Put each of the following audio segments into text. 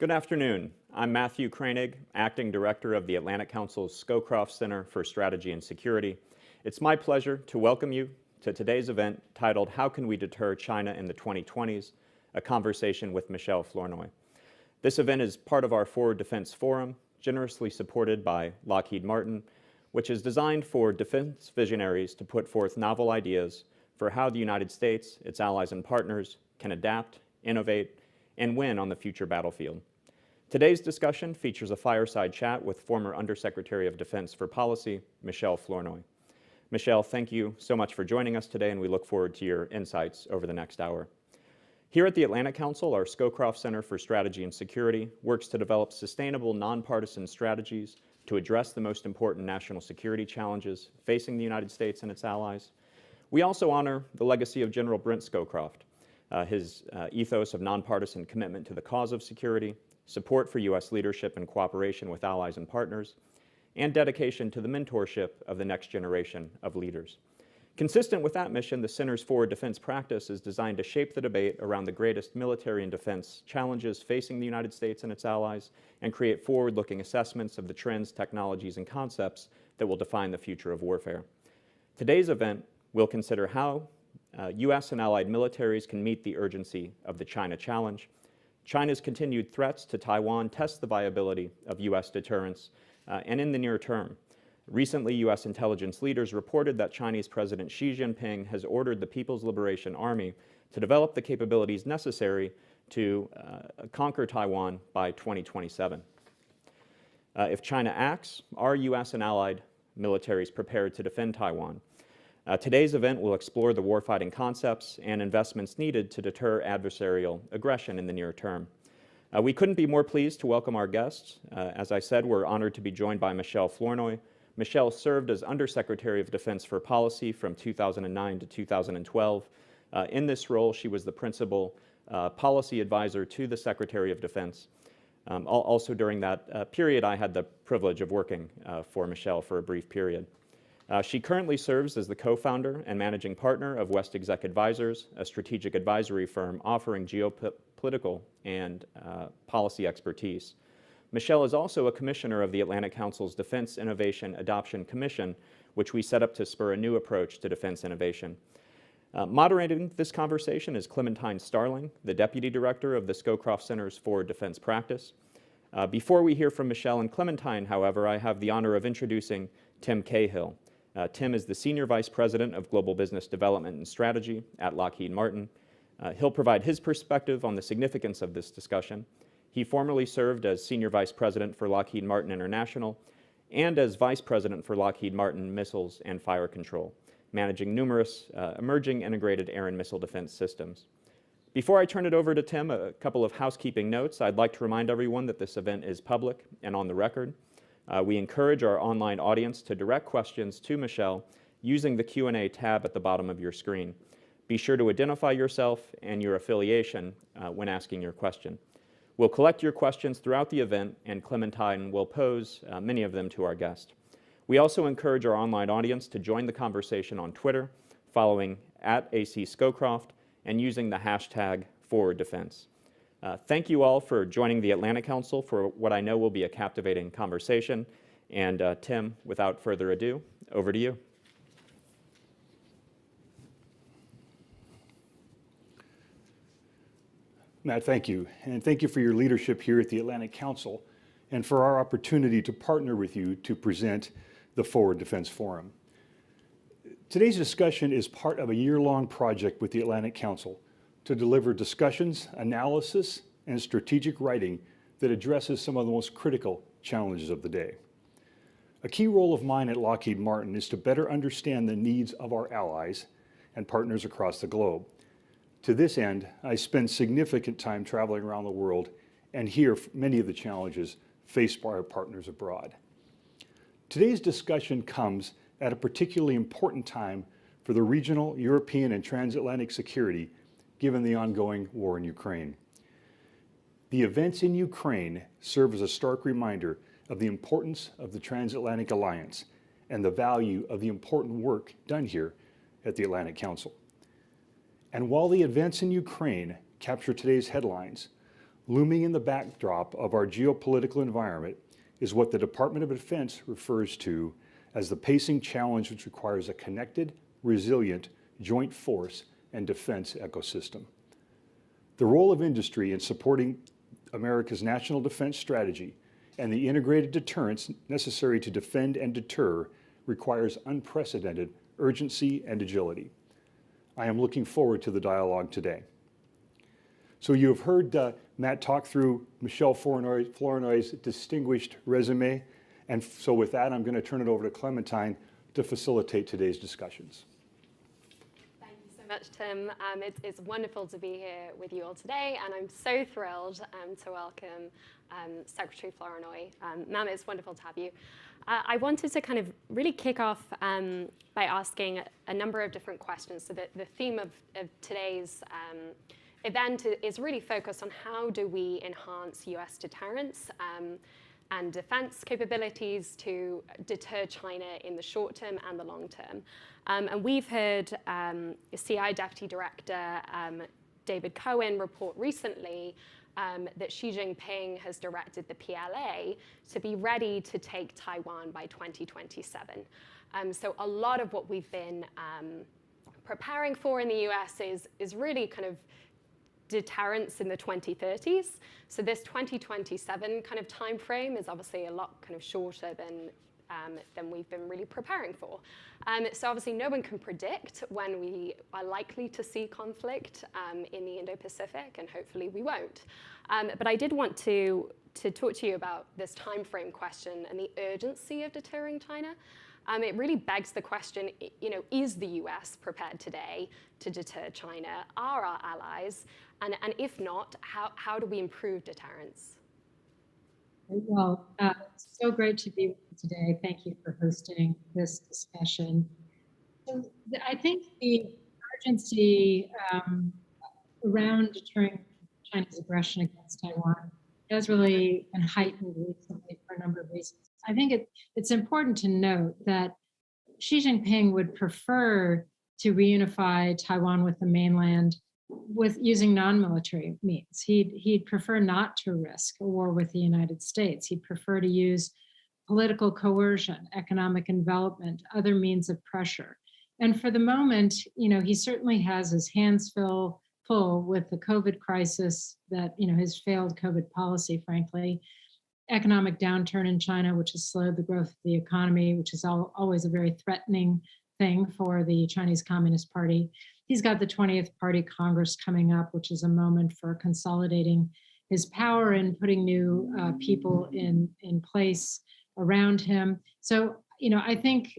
Good afternoon. I'm Matthew Kranig, Acting Director of the Atlantic Council's Scowcroft Center for Strategy and Security. It's my pleasure to welcome you to today's event titled How Can We Deter China in the 2020s? A conversation with Michèle Flournoy. This event is part of our Forward Defense Forum, generously supported by Lockheed Martin, which is designed for defense visionaries to put forth novel ideas for how the United States, its allies and partners, can adapt, innovate, and win on the future battlefield. Today's discussion features a fireside chat with former Undersecretary of Defense for Policy, Michèle Flournoy. Michèle, thank you so much for joining us today, and we look forward to your insights over the next hour. Here at the Atlantic Council, our Scowcroft Center for Strategy and Security works to develop sustainable, nonpartisan strategies to address the most important national security challenges facing the United States and its allies. We also honor the legacy of General Brent Scowcroft, his ethos of nonpartisan commitment to the cause of security, support for U.S. leadership and cooperation with allies and partners, and dedication to the mentorship of the next generation of leaders. Consistent with that mission, the Center's Forward Defense practice is designed to shape the debate around the greatest military and defense challenges facing the United States and its allies, and create forward-looking assessments of the trends, technologies, and concepts that will define the future of warfare. Today's event will consider how U.S. and allied militaries can meet the urgency of the China challenge. China's continued threats to Taiwan test the viability of U.S. deterrence, and in the near term. Recently, U.S. intelligence leaders reported that Chinese President Xi Jinping has ordered the People's Liberation Army to develop the capabilities necessary to conquer Taiwan by 2027. If China acts, are U.S. and allied militaries prepared to defend Taiwan? Today's event will explore the warfighting concepts and investments needed to deter adversarial aggression in the near term. We couldn't be more pleased to welcome our guests. As I said, we're honored to be joined by Michèle Flournoy. Michèle served as Undersecretary of Defense for Policy from 2009 to 2012. In this role, she was the principal policy advisor to the Secretary of Defense. Also during that period, I had the privilege of working for Michèle for a brief period. She currently serves as the co-founder and managing partner of West Exec Advisors, a strategic advisory firm offering geopolitical and policy expertise. Michèle is also a commissioner of the Atlantic Council's Defense Innovation Adoption Commission, which we set up to spur a new approach to defense innovation. Moderating this conversation is Clementine Starling, the Deputy Director of the Scowcroft Center's Forward Defense Practice. Before we hear from Michèle and Clementine, however, I have the honor of introducing Tim Cahill. Tim is the Senior Vice President of Global Business Development and Strategy at Lockheed Martin. He'll provide his perspective on the significance of this discussion. He formerly served as Senior Vice President for Lockheed Martin International and as Vice President for Lockheed Martin Missiles and Fire Control, managing numerous emerging integrated air and missile defense systems. Before I turn it over to Tim, a couple of housekeeping notes. I'd like to remind everyone that this event is public and on the record. We encourage our online audience to direct questions to Michèle using the Q&A tab at the bottom of your screen. Be sure to identify yourself and your affiliation when asking your question. We'll collect your questions throughout the event, and Clementine will pose many of them to our guest. We also encourage our online audience to join the conversation on Twitter, following @ACScowcroft and using the hashtag #ForwardDefense. Thank you all for joining the Atlantic Council for what I know will be a captivating conversation. And Tim, without further ado, over to you. Matt, thank you. And thank you for your leadership here at the Atlantic Council and for our opportunity to partner with you to present the Forward Defense Forum. Today's discussion is part of a year-long project with the Atlantic Council to deliver discussions, analysis, and strategic writing that addresses some of the most critical challenges of the day. A key role of mine at Lockheed Martin is to better understand the needs of our allies and partners across the globe. To this end, I spend significant time traveling around the world and hear many of the challenges faced by our partners abroad. Today's discussion comes at a particularly important time for the regional, European, and transatlantic security given the ongoing war in Ukraine. The events in Ukraine serve as a stark reminder of the importance of the transatlantic alliance and the value of the important work done here at the Atlantic Council. And while the events in Ukraine capture today's headlines, Looming in the backdrop of our geopolitical environment is what the Department of Defense refers to as the pacing challenge, which requires a connected, resilient, joint force and defense ecosystem. The role of industry in supporting America's national defense strategy and the integrated deterrence necessary to defend and deter requires unprecedented urgency and agility. I am looking forward to the dialogue today. So you have heard Matt talk through Michèle Flournoy's distinguished resume, and so with that, I'm going to turn it over to Clementine to facilitate today's discussions. Thank you so much, Tim. It's wonderful to be here with you all today, and I'm so thrilled to welcome Secretary Flournoy. Ma'am, it's wonderful to have you. I wanted to kind of really kick off by asking a number of different questions. So the theme of today's event is really focused on how do we enhance US deterrence and defense capabilities to deter China in the short term and the long term. And we've heard CI Deputy Director David Cohen report recently that Xi Jinping has directed the PLA to be ready to take Taiwan by 2027. So a lot of what we've been preparing for in the US is really kind of deterrence in the 2030s. So this 2027 kind of time frame is obviously a lot kind of shorter than we've been really preparing for. So obviously no one can predict when we are likely to see conflict in the Indo-Pacific, and hopefully we won't. But I did want to talk to you about this time frame question and the urgency of deterring China. It really begs the question, is the US prepared today to deter China? Are our allies? And if not, how do we improve deterrence? Well, it's so great to be with you today. Thank you for hosting this discussion. So I think the urgency around deterring China's aggression against Taiwan has really been heightened recently for a number of reasons. I think it's important to note that Xi Jinping would prefer to reunify Taiwan with the mainland with using non-military means. He'd prefer not to risk a war with the United States. He'd prefer to use political coercion, economic envelopment, other means of pressure. And for the moment, he certainly has his hands full with the COVID crisis, that his failed COVID policy, frankly, economic downturn in China, which has slowed the growth of the economy, which is always a very threatening thing for the Chinese Communist Party. He's got the 20th Party Congress coming up, which is a moment for consolidating his power and putting new people in place around him. So, I think,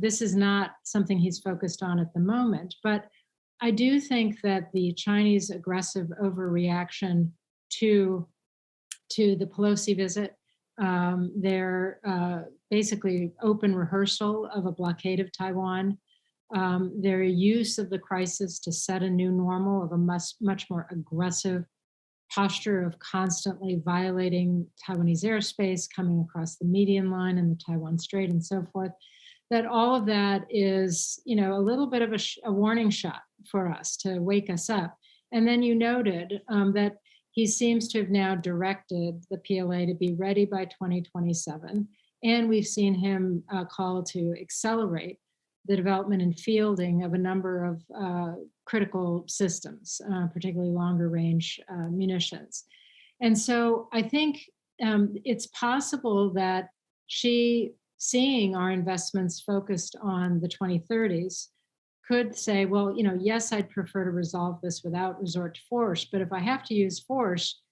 this is not something he's focused on at the moment, but I do think that the Chinese aggressive overreaction to the Pelosi visit, their basically open rehearsal of a blockade of Taiwan, their use of the crisis to set a new normal of a much more aggressive posture of constantly violating Taiwanese airspace, coming across the median line and the Taiwan Strait and so forth, that all of that is, a little bit of a warning shot for us to wake us up. And then you noted that he seems to have now directed the PLA to be ready by 2027. And we've seen him call to accelerate the development and fielding of a number of critical systems, particularly longer range munitions. And so I think it's possible that Xi, seeing our investments focused on the 2030s, could say, well, yes, I'd prefer to resolve this without resort to force, but if I have to use force,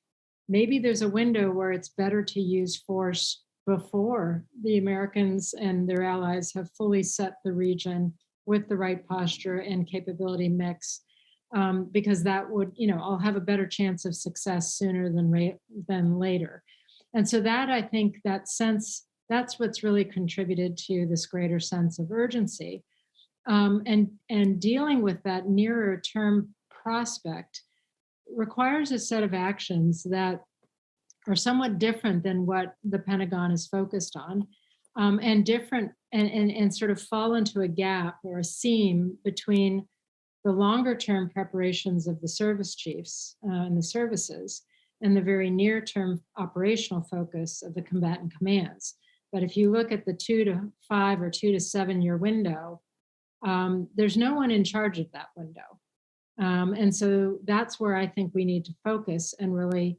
maybe there's a window where it's better to use force before the Americans and their allies have fully set the region with the right posture and capability mix, because that would, I'll have a better chance of success sooner than later. And so that, I think, that sense, that's what's really contributed to this greater sense of urgency. And dealing with that nearer term prospect requires a set of actions that are somewhat different than what the Pentagon is focused on, and different and sort of fall into a gap or a seam between the longer term preparations of the service chiefs and the services and the very near-term operational focus of the combatant commands. But if you look at the 2 to 5 or 2 to 7 year window, there's no one in charge of that window. And so that's where I think we need to focus and really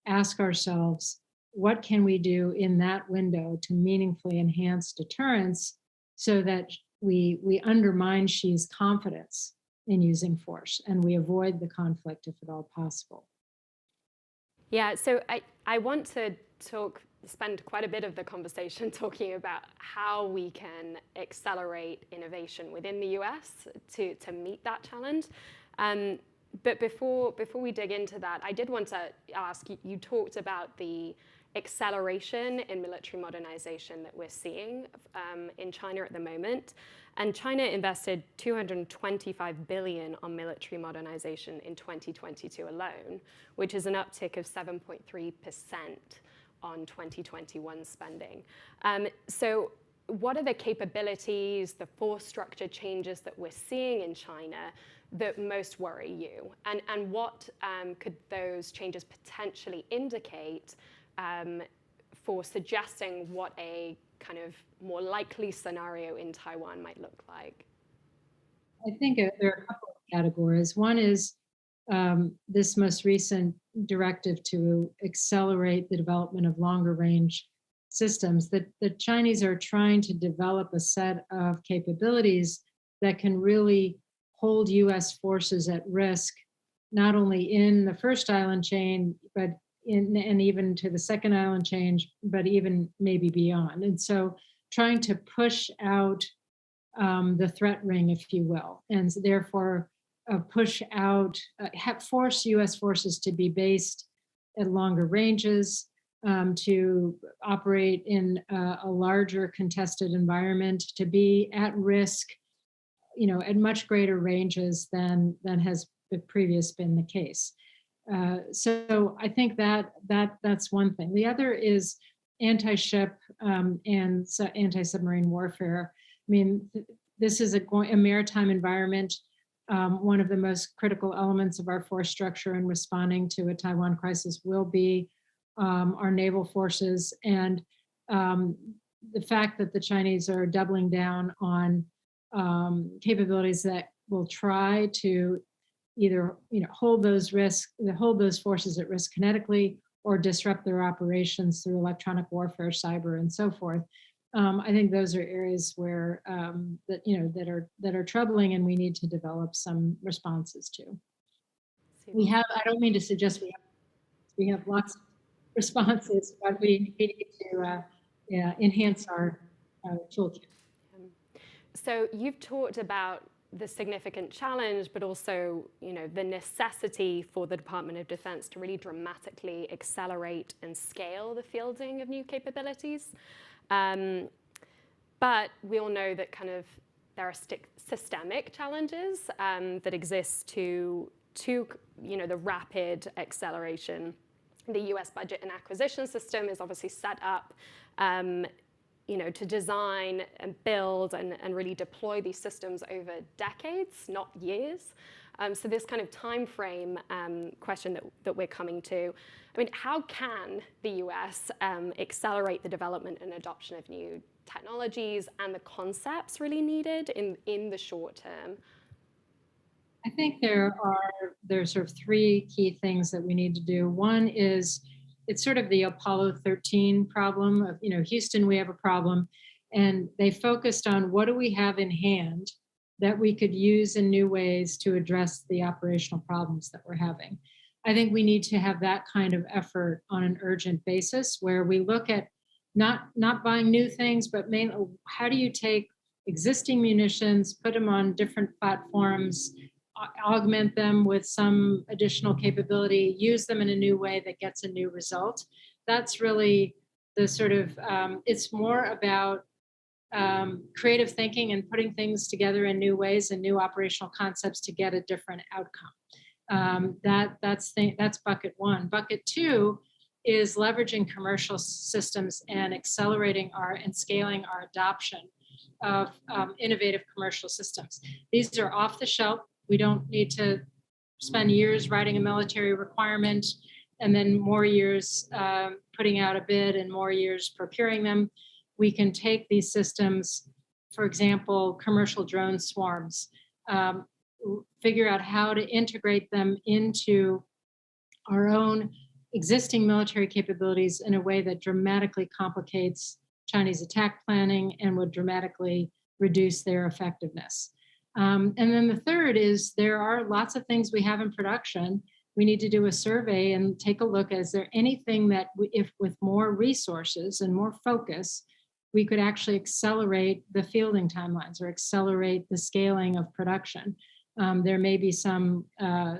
ask ourselves, what can we do in that window to meaningfully enhance deterrence so that we undermine Xi's confidence in using force and we avoid the conflict if at all possible? Yeah, so I want to spend quite a bit of the conversation talking about how we can accelerate innovation within the US to meet that challenge. But before we dig into that, I did want to ask, you talked about the acceleration in military modernization that we're seeing in China at the moment. And China invested $225 billion on military modernization in 2022 alone, which is an uptick of 7.3% on 2021 spending. So what are the capabilities, the force structure changes that we're seeing in China that most worry you? And what could those changes potentially indicate for suggesting what a kind of more likely scenario in Taiwan might look like? I think there are a couple of categories. One is this most recent directive to accelerate the development of longer range systems. The Chinese are trying to develop a set of capabilities that can really hold US forces at risk, not only in the first island chain, but and even to the second island chain, but even maybe beyond. And so trying to push out the threat ring, if you will, and therefore push out, force US forces to be based at longer ranges, to operate in a larger contested environment, to be at risk, at much greater ranges than has previous been the case. So I think that's one thing. The other is anti-ship and anti-submarine warfare. I mean, this is a maritime environment. One of the most critical elements of our force structure in responding to a Taiwan crisis will be our naval forces. And the fact that the Chinese are doubling down on capabilities that will try to either hold those forces at risk kinetically or disrupt their operations through electronic warfare, cyber, and so forth. I think those are areas where that are troubling, and we need to develop some responses to. I don't mean to suggest we have lots of responses, but we need to enhance our toolkit. So you've talked about the significant challenge, but also, the necessity for the Department of Defense to really dramatically accelerate and scale the fielding of new capabilities. But we all know that there are systemic challenges that exist to the rapid acceleration. The US budget and acquisition system is obviously set up to design and build and really deploy these systems over decades, not years. So this kind of time frame question that we're coming to, how can the US accelerate the development and adoption of new technologies and the concepts really needed in the short term? I think there's sort of three key things that we need to do. One is, it's sort of the Apollo 13 problem of, Houston, we have a problem. And they focused on what do we have in hand that we could use in new ways to address the operational problems that we're having. I think we need to have that kind of effort on an urgent basis where we look at not buying new things, but mainly how do you take existing munitions, put them on different platforms, augment them with some additional capability, use them in a new way that gets a new result. That's really the sort of, it's more about creative thinking and putting things together in new ways and new operational concepts to get a different outcome. That's bucket one. Bucket two is leveraging commercial systems and accelerating and scaling our adoption of innovative commercial systems. These are off the shelf. We don't need to spend years writing a military requirement. and then more years putting out a bid and more years procuring them, we can take these systems, for example, commercial drone swarms, figure out how to integrate them into our own existing military capabilities in a way that dramatically complicates Chinese attack planning and would dramatically reduce their effectiveness. And then the third is there are lots of things we have in production. We need to do a survey and take a look. Is there anything that, if with more resources and more focus, we could actually accelerate the fielding timelines or accelerate the scaling of production? There may be some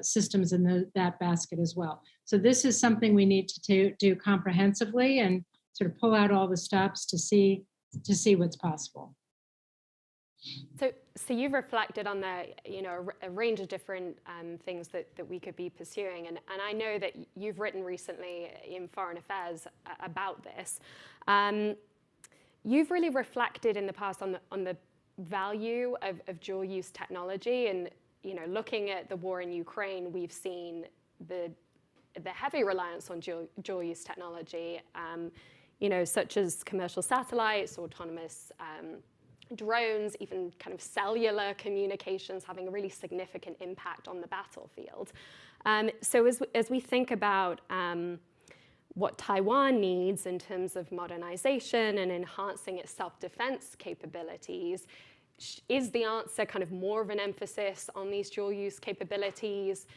systems in that basket as well. So this is something we need to do comprehensively and sort of pull out all the stops to see what's possible. So you've reflected on a range of different things that we could be pursuing, and I know that you've written recently in Foreign Affairs about this. You've really reflected in the past on the value of dual-use technology, and looking at the war in Ukraine, we've seen the heavy reliance on dual-use technology, such as commercial satellites, autonomous drones, even kind of cellular communications having a really significant impact on the battlefield. So as we think about what Taiwan needs in terms of modernization and enhancing its self-defense capabilities, is the answer kind of more of an emphasis on these dual-use capabilities?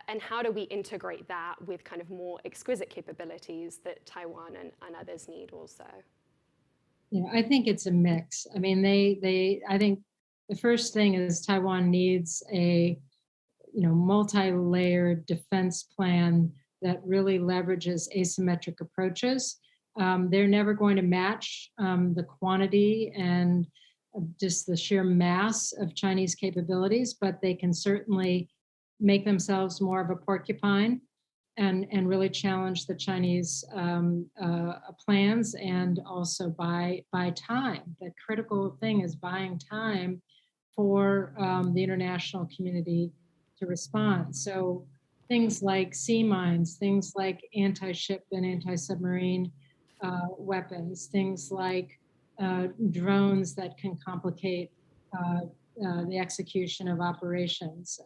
And how do we integrate that with kind of more exquisite capabilities that Taiwan and others need also? I think it's a mix. I mean, I think the first thing is Taiwan needs a, multi-layered defense plan that really leverages asymmetric approaches. They're never going to match the quantity and just the sheer mass of Chinese capabilities, but they can certainly make themselves more of a porcupine and really challenge the Chinese plans, and also buy time. The critical thing is buying time for the international community to respond. So things like sea mines, things like anti-ship and anti-submarine weapons, things like drones that can complicate the execution of operations,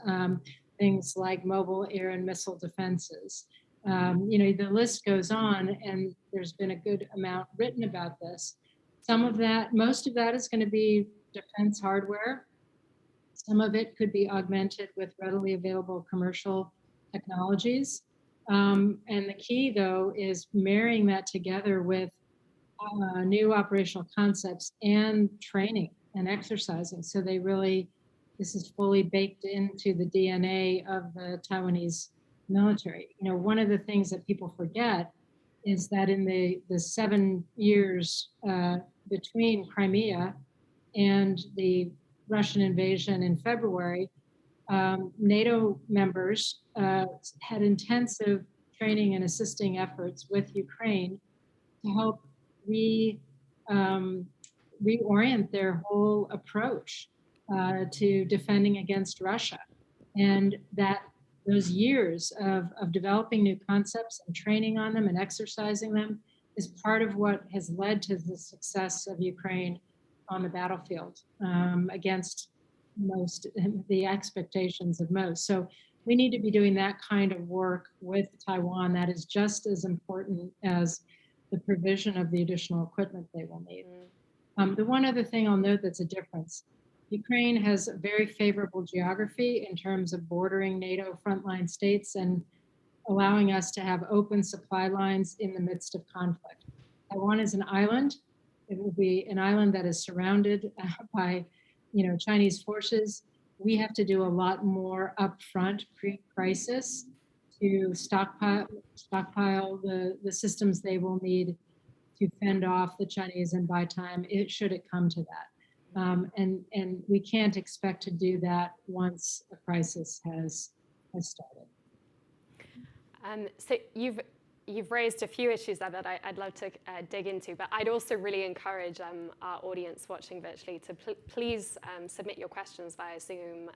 things like mobile air and missile defenses. The list goes on, and there's been a good amount written about this. Most of that is going to be defense hardware. Some of it could be augmented with readily available commercial technologies. And the key, though, is marrying that together with new operational concepts and training and exercising. So this is fully baked into the DNA of the Taiwanese military. One of the things that people forget is that in the 7 years between Crimea and the Russian invasion in February, NATO members had intensive training and assisting efforts with Ukraine to help reorient their whole approach to defending against Russia. And that those years of developing new concepts and training on them and exercising them is part of what has led to the success of Ukraine on the battlefield against the expectations of most. So we need to be doing that kind of work with Taiwan. That is just as important as the provision of the additional equipment they will need. The one other thing I'll note that's a difference, Ukraine has a very favorable geography in terms of bordering NATO frontline states and allowing us to have open supply lines in the midst of conflict. Taiwan is an island. It will be an island that is surrounded by Chinese forces. We have to do a lot more upfront pre-crisis to stockpile the systems they will need to fend off the Chinese and buy time, should it come to that. And we can't expect to do that once a crisis has started. So you've you've raised a few issues there that I'd love to dig into, but I'd also really encourage our audience watching virtually to please submit your questions via Zoom,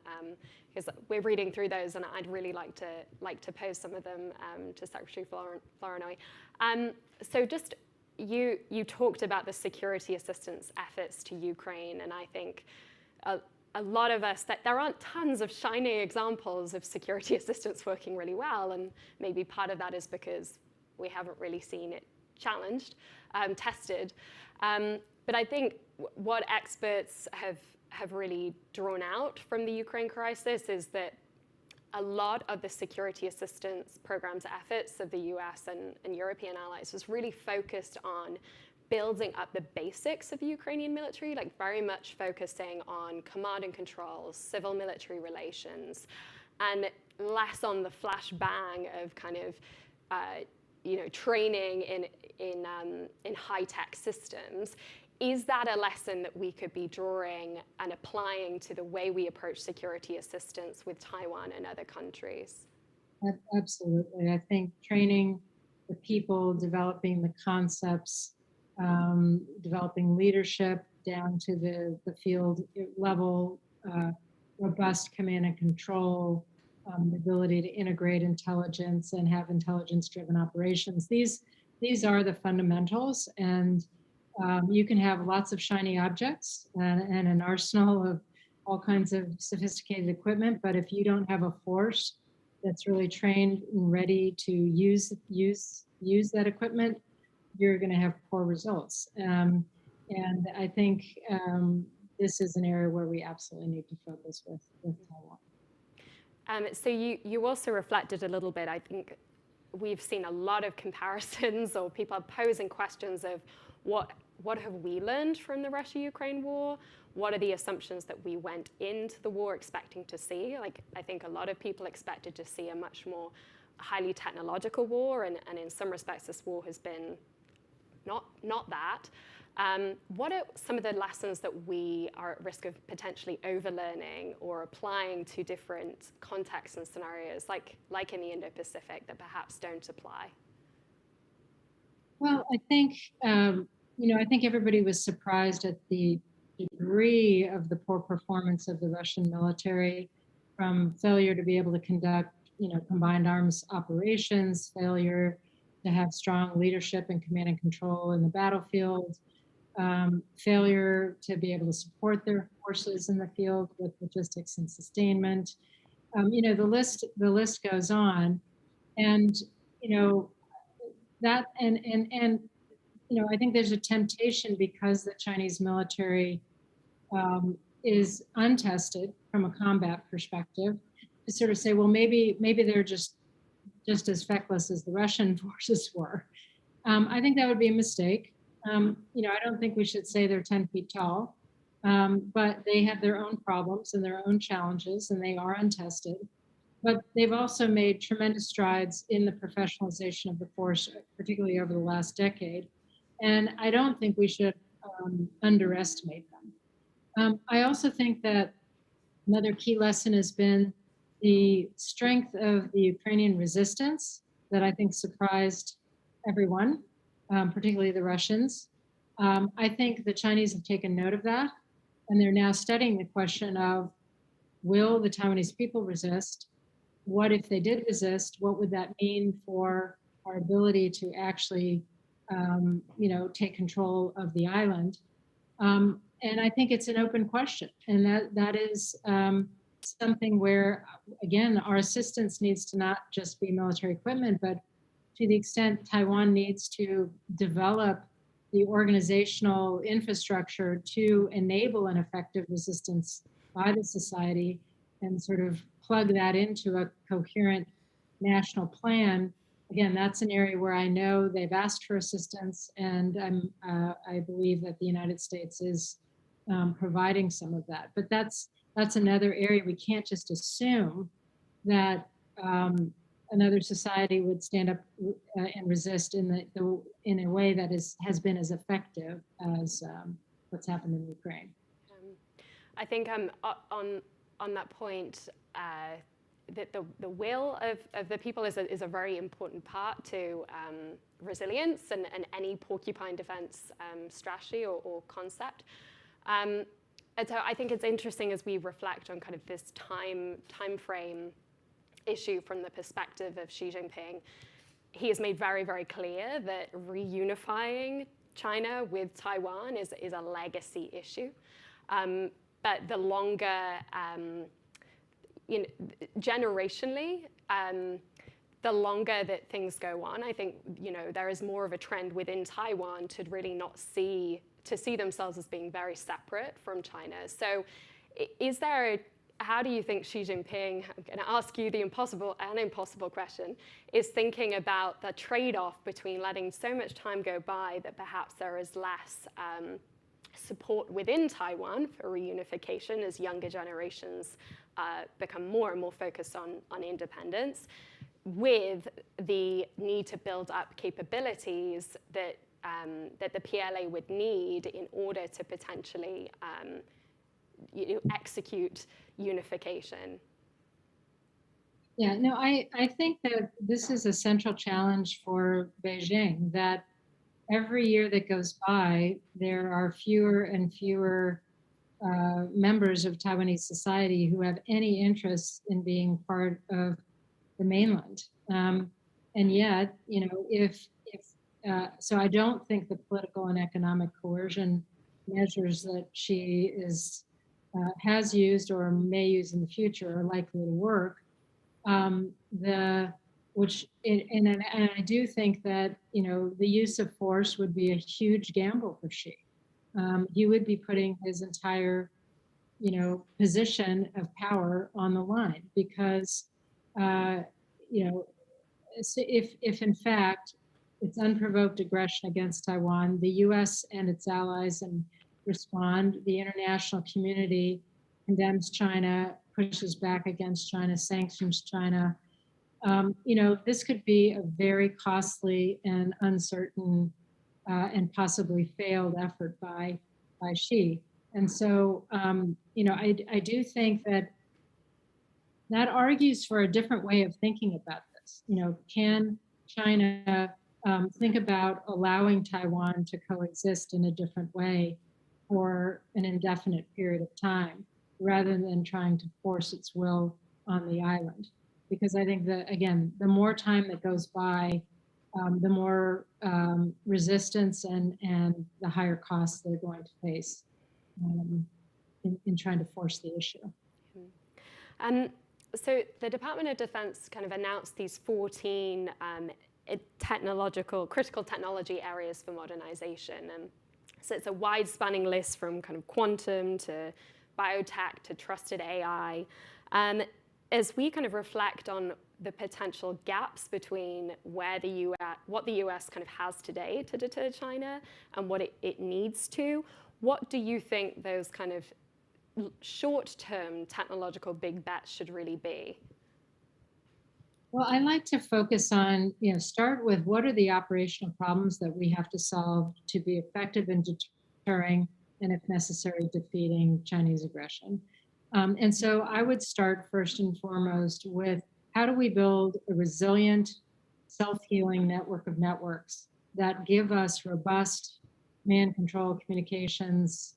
because we're reading through those, and I'd really like to pose some of them to Secretary Flournoy. So just you talked about the security assistance efforts to Ukraine, and I think a lot of us, that there aren't tons of shining examples of security assistance working really well, and maybe part of that is because we haven't really seen it challenged, tested. But I think what experts have really drawn out from the Ukraine crisis is that a lot of the security assistance programs efforts of the US and European allies was really focused on building up the basics of the Ukrainian military, like very much focusing on command and control, civil military relations, and less on the flash bang of kind of training in high-tech systems. Is that a lesson that we could be drawing and applying to the way we approach security assistance with Taiwan and other countries? Absolutely. I think training the people, developing the concepts, developing leadership down to the field level, robust command and control, the ability to integrate intelligence and have intelligence-driven operations. These are the fundamentals, and you can have lots of shiny objects and an arsenal of all kinds of sophisticated equipment, but if you don't have a force that's really trained and ready to use that equipment, you're going to have poor results. And I think this is an area where we absolutely need to focus with Taiwan. So you also reflected a little bit, I think we've seen a lot of comparisons, or people are posing questions of what have we learned from the Russia-Ukraine war? What are the assumptions that we went into the war expecting to see? Like, I think a lot of people expected to see a much more highly technological war, and in some respects this war has been not that. What are some of the lessons that we are at risk of potentially overlearning or applying to different contexts and scenarios, like in the Indo-Pacific, that perhaps don't apply? Well, I think I think everybody was surprised at the degree of the poor performance of the Russian military, from failure to be able to conduct combined arms operations, failure to have strong leadership and command and control in the battlefield, failure to be able to support their forces in the field with logistics and sustainment. The list goes on, and that and I think there's a temptation, because the Chinese military is untested from a combat perspective, to sort of say, well, maybe they're just as feckless as the Russian forces were. I think that would be a mistake. I don't think we should say they're 10 feet tall, but they have their own problems and their own challenges, and they are untested. But they've also made tremendous strides in the professionalization of the force, particularly over the last decade. And I don't think we should underestimate them. I also think that another key lesson has been the strength of the Ukrainian resistance that I think surprised everyone, particularly the Russians. I think the Chinese have taken note of that, and they're now studying the question of, will the Taiwanese people resist? What if they did resist? What would that mean for our ability to actually take control of the island? And I think it's an open question, and that is something where, again, our assistance needs to not just be military equipment, but to the extent Taiwan needs to develop the organizational infrastructure to enable an effective resistance by the society and sort of plug that into a coherent national plan. Again, that's an area where I know they've asked for assistance, and I believe that the United States is providing some of that. But that's another area. We can't just assume that another society would stand up and resist in a way that has been as effective as what's happened in Ukraine. I think on that point, the will of the people is a very important part to resilience and any porcupine defense strategy or concept. And so I think it's interesting as we reflect on kind of this time frame issue from the perspective of Xi Jinping. He has made very, very clear that reunifying China with Taiwan is a legacy issue. But the longer, generationally, the longer that things go on, I think there is more of a trend within Taiwan to really not see themselves as being very separate from China. So, how do you think Xi Jinping, I'm going to ask you the impossible question, is thinking about the trade-off between letting so much time go by that perhaps there is less support within Taiwan for reunification as younger generations become more and more focused on independence, with the need to build up capabilities that the PLA would need in order to potentially execute unification? Yeah, no, I think that this is a central challenge for Beijing, that every year that goes by, there are fewer and fewer members of Taiwanese society who have any interest in being part of the mainland. And yet, so I don't think the political and economic coercion measures that Xi has used or may use in the future are likely to work. And I do think that the use of force would be a huge gamble for Xi. He would be putting his entire position of power on the line, because if in fact it's unprovoked aggression against Taiwan, the U.S. and its allies respond. The international community condemns China, pushes back against China, sanctions China. This could be a very costly and uncertain and possibly failed effort by Xi. And so, I do think that argues for a different way of thinking about this. Can China think about allowing Taiwan to coexist in a different way for an indefinite period of time, rather than trying to force its will on the island? Because I think that, again, the more time that goes by, the more resistance and the higher costs they're going to face in trying to force the issue. So the Department of Defense kind of announced these 14 critical technology areas for modernization. So it's a wide-spanning list, from kind of quantum to biotech to trusted AI. As we kind of reflect on the potential gaps between what the US kind of has today to deter China and what it needs to, what do you think those kind of short-term technological big bets should really be? Well, I like to focus on, start with what are the operational problems that we have to solve to be effective in deterring and, if necessary, defeating Chinese aggression. And so I would start first and foremost with, how do we build a resilient, self-healing network of networks that give us robust command, control, communications,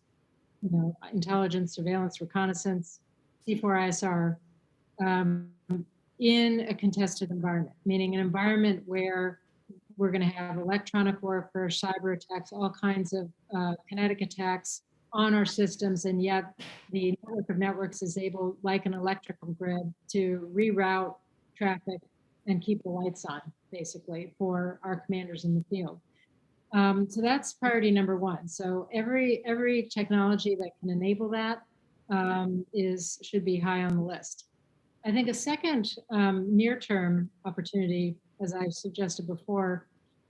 intelligence, surveillance, reconnaissance, C4ISR, in a contested environment, meaning an environment where we're going to have electronic warfare, cyber attacks, all kinds of kinetic attacks on our systems, and yet the network of networks is able, like an electrical grid, to reroute traffic and keep the lights on, basically, for our commanders in the field. So that's priority number one. So every technology that can enable that should be high on the list. I think a second near-term opportunity, as I suggested before,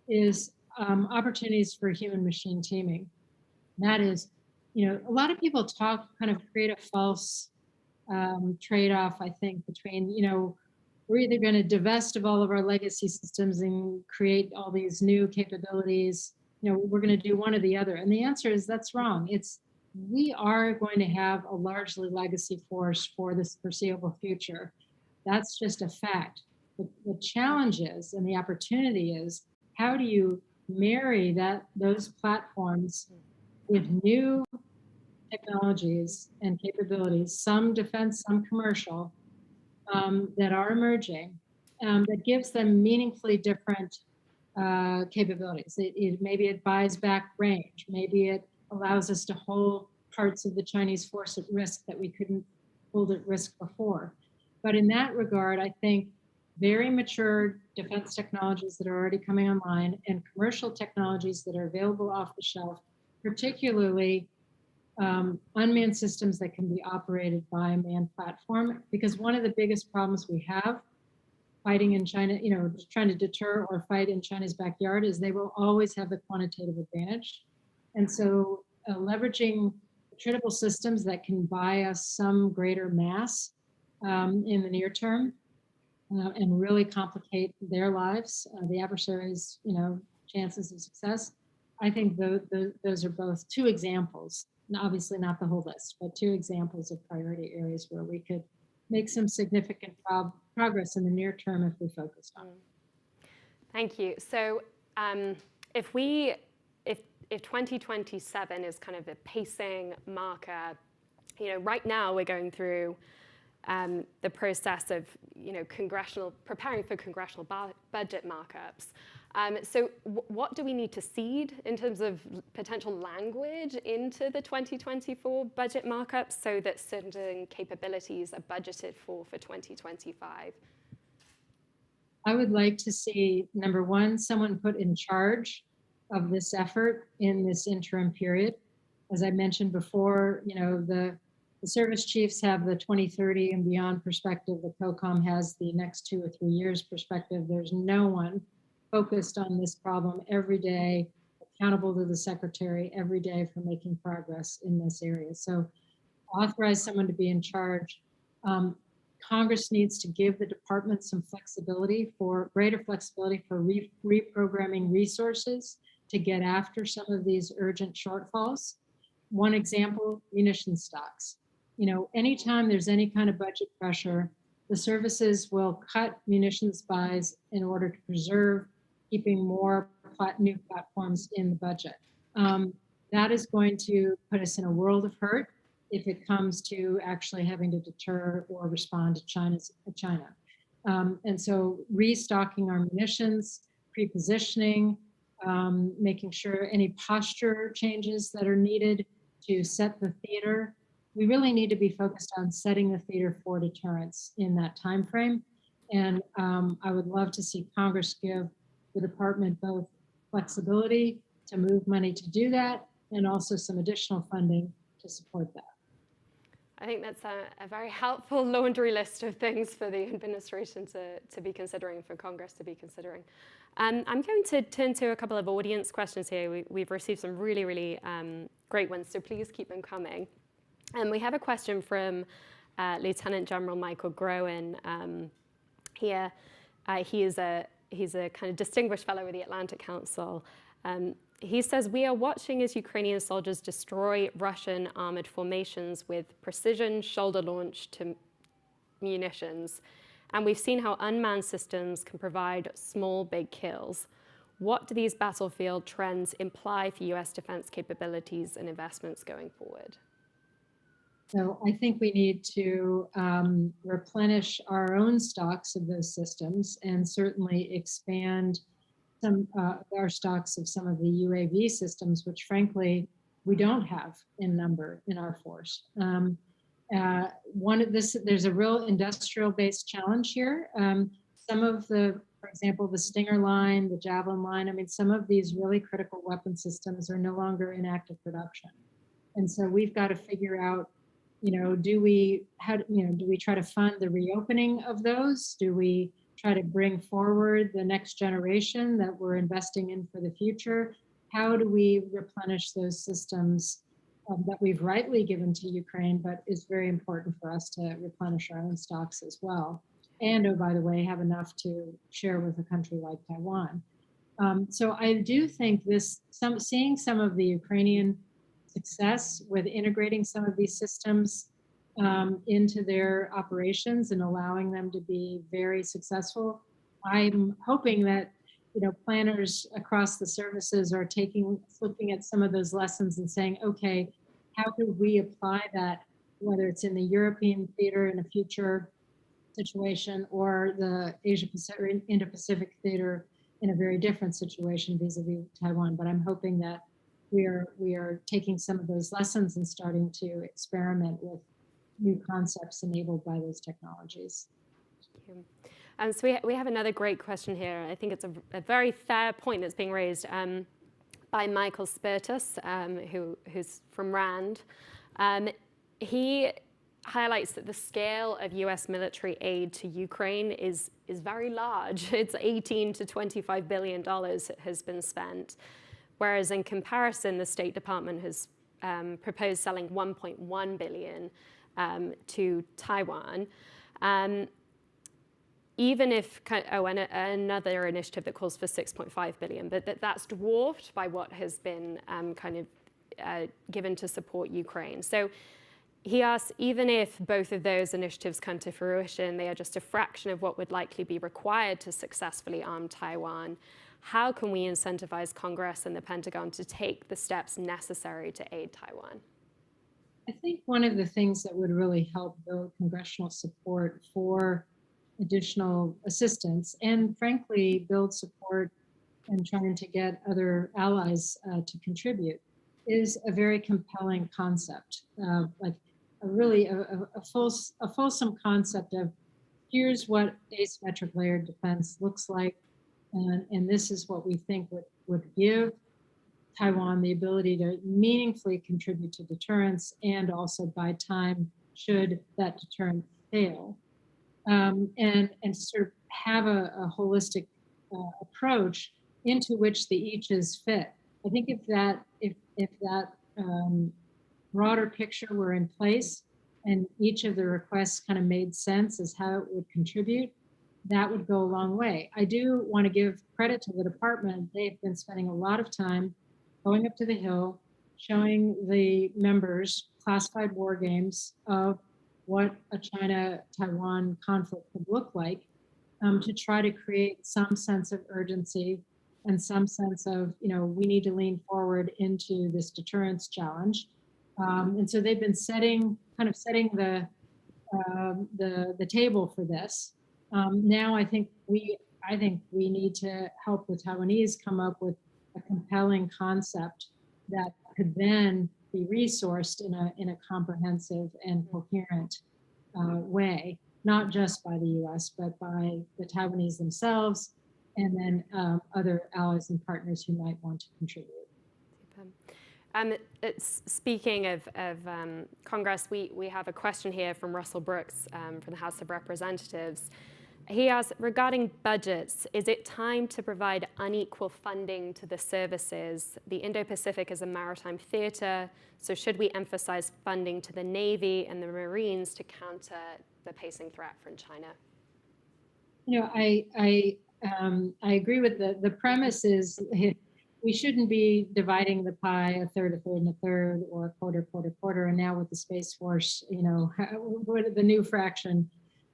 is opportunities for human-machine teaming. That is, a lot of people create a false trade-off, I think, between, we're either going to divest of all of our legacy systems and create all these new capabilities, we're going to do one or the other. And the answer is that's wrong. We are going to have a largely legacy force for this foreseeable future. That's just a fact. The challenge is, and the opportunity is, how do you marry those platforms with new technologies and capabilities, some defense, some commercial, that are emerging, that gives them meaningfully different capabilities. Maybe it buys back range. Maybe it allows us to hold parts of the Chinese force at risk that we couldn't hold at risk before. But in that regard, I think very mature defense technologies that are already coming online and commercial technologies that are available off the shelf, particularly unmanned systems that can be operated by a manned platform. Because one of the biggest problems we have fighting in China, trying to deter or fight in China's backyard, is they will always have the quantitative advantage. And so leveraging attritable systems that can buy us some greater mass in the near term and really complicate their lives, the adversaries' chances of success. I think those are both two examples, obviously not the whole list, but two examples of priority areas where we could make some significant progress in the near term if we focused on it. Thank you. So if 2027 is kind of a pacing marker, right now we're going through the process of preparing for congressional budget markups. So what do we need to seed in terms of potential language into the 2024 budget markups so that certain capabilities are budgeted for 2025? I would like to see, number one, someone put in charge of this effort in this interim period. As I mentioned before, the service chiefs have the 2030 and beyond perspective. The COCOM has the next 2 or 3 years perspective. There's no one focused on this problem every day, accountable to the secretary every day for making progress in this area. So authorize someone to be in charge. Congress needs to give the department some greater flexibility for reprogramming resources to get after some of these urgent shortfalls. One example, munition stocks. Anytime there's any kind of budget pressure, the services will cut munitions buys in order to preserve keeping more new platforms in the budget. That is going to put us in a world of hurt if it comes to actually having to deter or respond to China. And so restocking our munitions, pre-positioning, making sure any posture changes that are needed to set the theater. We really need to be focused on setting the theater for deterrence in that time frame. And I would love to see Congress give the department both flexibility to move money to do that and also some additional funding to support that. I think that's a very helpful laundry list of things for the administration to be considering, for Congress to be considering. I'm going to turn to a couple of audience questions here. We've received some really, really great ones, so please keep them coming. And we have a question from Lieutenant General Michael Groen here. He's a kind of distinguished fellow with the Atlantic Council. He says, we are watching as Ukrainian soldiers destroy Russian armored formations with precision shoulder-launched munitions. And we've seen how unmanned systems can provide small, big kills. What do these battlefield trends imply for US defense capabilities and investments going forward? So I think we need to replenish our own stocks of those systems and certainly expand our stocks of some of the UAV systems, which frankly, we don't have in number in our force. There's a real industrial-based challenge here. Some of for example, the Stinger line, the Javelin line, some of these really critical weapon systems are no longer in active production. And so we've got to figure out, do we try to fund the reopening of those? Do we try to bring forward the next generation that we're investing in for the future? How do we replenish those systems that we've rightly given to Ukraine, but is very important for us to replenish our own stocks as well? And, oh, by the way, have enough to share with a country like Taiwan. So I do think seeing some of the Ukrainian success with integrating some of these systems into their operations and allowing them to be very successful. I'm hoping that planners across the services are looking at some of those lessons and saying, okay, how could we apply that, whether it's in the European theater in a future situation or the Asia-Pacific, Indo-Pacific theater in a very different situation vis-a-vis Taiwan. But I'm hoping that we are taking some of those lessons and starting to experiment with new concepts enabled by those technologies. Thank you. So we have another great question here. I think it's a very fair point that's being raised by Michael Spiritus, who's from RAND. He highlights that the scale of US military aid to Ukraine is very large. It's $18 to $25 billion has been spent, whereas in comparison, the State Department has proposed selling $1.1 billion to Taiwan. Even if, and another initiative that calls for $6.5 billion, but that's dwarfed by what has been given to support Ukraine. So he asks, even if both of those initiatives come to fruition, they are just a fraction of what would likely be required to successfully arm Taiwan. How can we incentivize Congress and the Pentagon to take the steps necessary to aid Taiwan? I think one of the things that would really help build congressional support for additional assistance and frankly build support and trying to get other allies to contribute is a very compelling concept, like a fulsome concept of here's what asymmetric layered defense looks like, and this is what we think would give Taiwan the ability to meaningfully contribute to deterrence and also buy time should that deterrence fail. And sort of have a holistic approach into which the eaches fit. I think if that broader picture were in place and each of the requests kind of made sense as how it would contribute, that would go a long way. I do want to give credit to the department. They've been spending a lot of time going up to the Hill, showing the members classified war games of what a China-Taiwan conflict could look like, to try to create some sense of urgency and some sense of, we need to lean forward into this deterrence challenge. And so they've been setting the table for this. Now I think we need to help the Taiwanese come up with a compelling concept that could then be resourced in a comprehensive and coherent way, not just by the U.S., but by the Taiwanese themselves, and then other allies and partners who might want to contribute. Speaking of Congress, we have a question here from Russell Brooks from the House of Representatives. He asks, regarding budgets, is it time to provide unequal funding to the services? The Indo-Pacific is a maritime theater, so should we emphasize funding to the Navy and the Marines to counter the pacing threat from China? I agree with the premise is we shouldn't be dividing the pie a third, and a third, or a quarter, and now with the Space Force, the new fraction.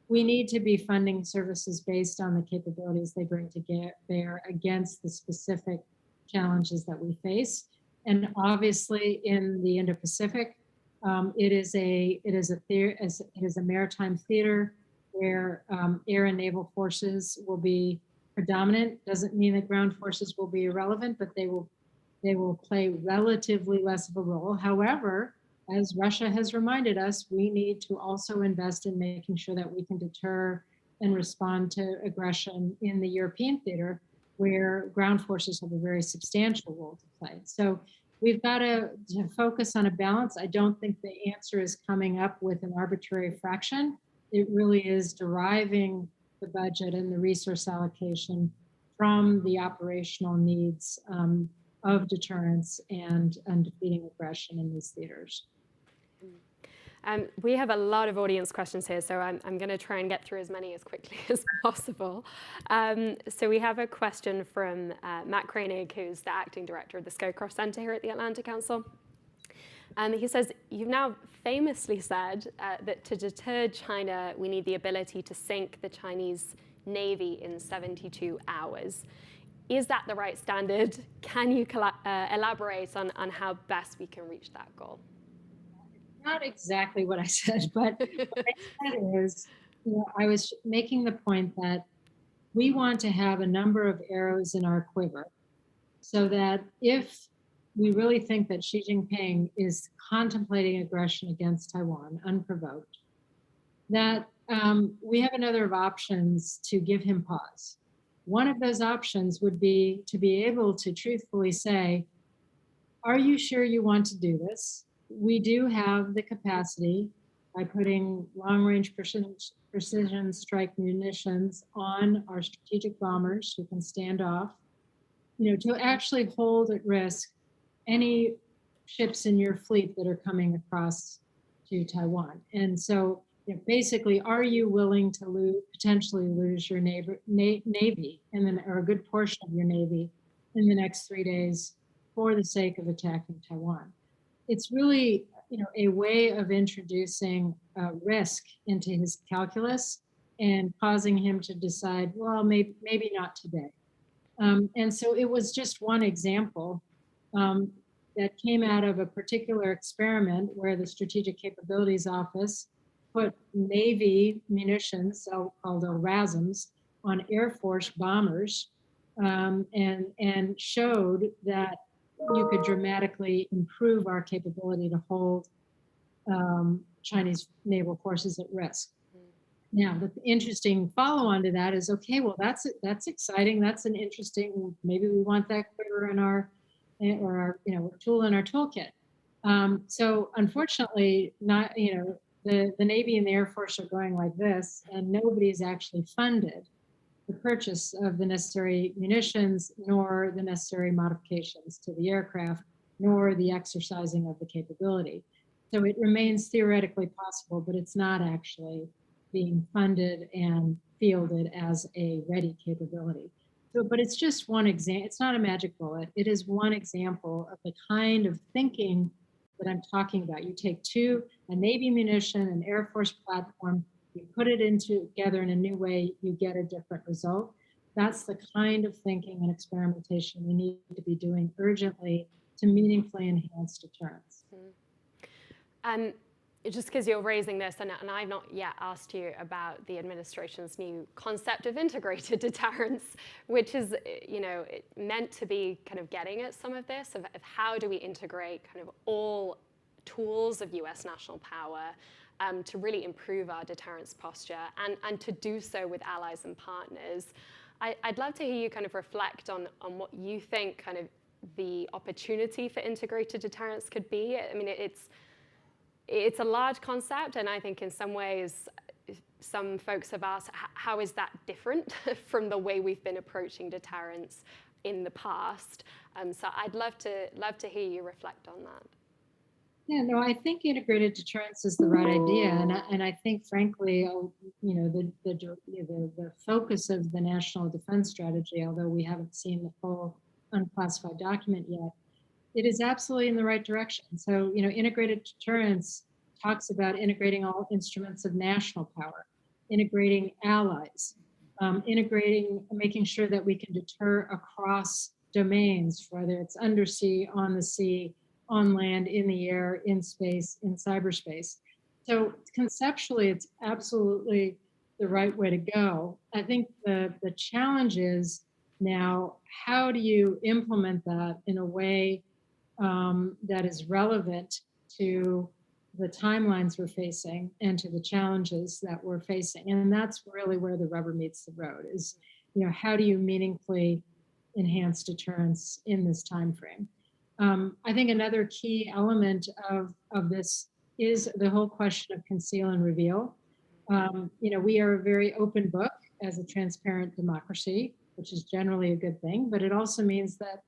We need to be funding services based on the capabilities they bring to bear against the specific challenges that we face. And obviously in the Indo-Pacific, it is a maritime theater where air and naval forces will be predominant. Doesn't mean that ground forces will be irrelevant, but they will play relatively less of a role. However, as Russia has reminded us, we need to also invest in making sure that we can deter and respond to aggression in the European theater, where ground forces have a very substantial role to play. So we've got to focus on a balance. I don't think the answer is coming up with an arbitrary fraction. It really is deriving the budget and the resource allocation from the operational needs of deterrence and defeating aggression in these theaters. We have a lot of audience questions here, so I'm going to try and get through as many as quickly as possible. So we have a question from Matt Koenig, who's the acting director of the Scowcroft Center here at the Atlantic Council. He says, you've now famously said that to deter China, we need the ability to sink the Chinese Navy in 72 hours. Is that the right standard? Can you elaborate on how best we can reach that goal? Not exactly what I said, but what I said is, I was making the point that we want to have a number of arrows in our quiver so that if we really think that Xi Jinping is contemplating aggression against Taiwan unprovoked, that we have another of options to give him pause. One of those options would be to be able to truthfully say, are you sure you want to do this? We do have the capacity by putting long-range precision strike munitions on our strategic bombers who can stand off, to actually hold at risk any ships in your fleet that are coming across to Taiwan. And so basically, are you willing to potentially lose your Navy or a good portion of your Navy in the next 3 days for the sake of attacking Taiwan? It's really, a way of introducing risk into his calculus and causing him to decide, well, maybe not today. And so it was just one example that came out of a particular experiment where the Strategic Capabilities Office put Navy munitions, so-called LRASMs, on Air Force bombers and showed that you could dramatically improve our capability to hold Chinese naval forces at risk. Now, the interesting follow-on to that is, okay, well, that's exciting. That's an interesting. Maybe we want that quiver in our tool in our toolkit. So, unfortunately, not the Navy and the Air Force are going like this, and nobody's actually funded the purchase of the necessary munitions, nor the necessary modifications to the aircraft, nor the exercising of the capability. So it remains theoretically possible, but it's not actually being funded and fielded as a ready capability. So, but it's just one example. It's not a magic bullet. It is one example of the kind of thinking that I'm talking about. You take a Navy munition, an Air Force platform, you put it together in a new way, you get a different result. That's the kind of thinking and experimentation we need to be doing urgently to meaningfully enhance deterrence. Just because you're raising this, and I've not yet asked you about the administration's new concept of integrated deterrence, which is, meant to be kind of getting at some of this, of how do we integrate kind of all tools of US national power to really improve our deterrence posture and to do so with allies and partners. I'd love to hear you kind of reflect on what you think kind of the opportunity for integrated deterrence could be. I mean, it's a large concept, and I think in some ways, some folks have asked, how is that different from the way we've been approaching deterrence in the past? So I'd love to hear you reflect on that. Yeah, no, I think integrated deterrence is the right idea, and I think, frankly, the focus of the National Defense Strategy, although we haven't seen the full unclassified document yet, it is absolutely in the right direction. So, integrated deterrence talks about integrating all instruments of national power, integrating allies, making sure that we can deter across domains, whether it's undersea, on the sea, on land, in the air, in space, in cyberspace. So conceptually, it's absolutely the right way to go. I think the challenge is now, how do you implement that in a way that is relevant to the timelines we're facing and to the challenges that we're facing? And that's really where the rubber meets the road is, how do you meaningfully enhance deterrence in this time frame? I think another key element of this is the whole question of conceal and reveal. We are a very open book as a transparent democracy, which is generally a good thing, but it also means that,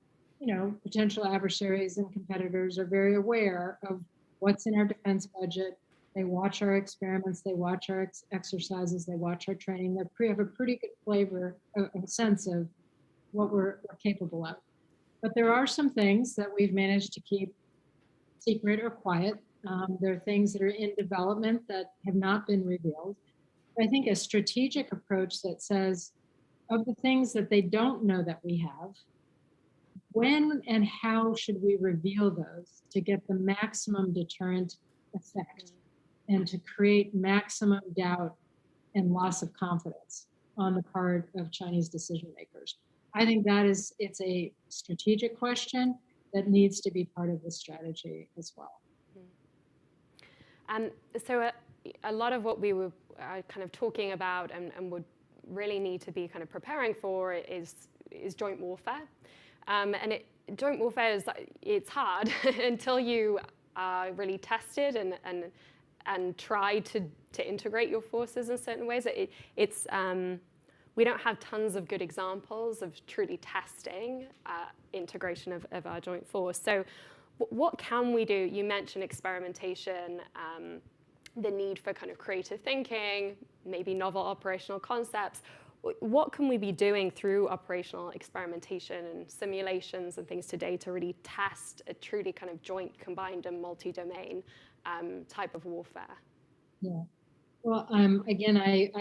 potential adversaries and competitors are very aware of what's in our defense budget. They watch our experiments, they watch our exercises, they watch our training. They have a pretty good flavor, a sense of what we're capable of. But there are some things that we've managed to keep secret or quiet. There are things that are in development that have not been revealed. I think a strategic approach that says, of the things that they don't know that we have, when and how should we reveal those to get the maximum deterrent effect and to create maximum doubt and loss of confidence on the part of Chinese decision makers? I think it's a strategic question that needs to be part of the strategy as well. So a lot of what we were kind of talking about and would really need to be kind of preparing for is joint warfare. Joint warfare it's hard until you are really tested and try to integrate your forces in certain ways. We don't have tons of good examples of truly testing integration of our joint force. So what can we do? You mentioned experimentation, the need for kind of creative thinking, maybe novel operational concepts. What can we be doing through operational experimentation and simulations and things today to really test a truly kind of joint, combined, and multi-domain type of warfare? Yeah. Well, again, I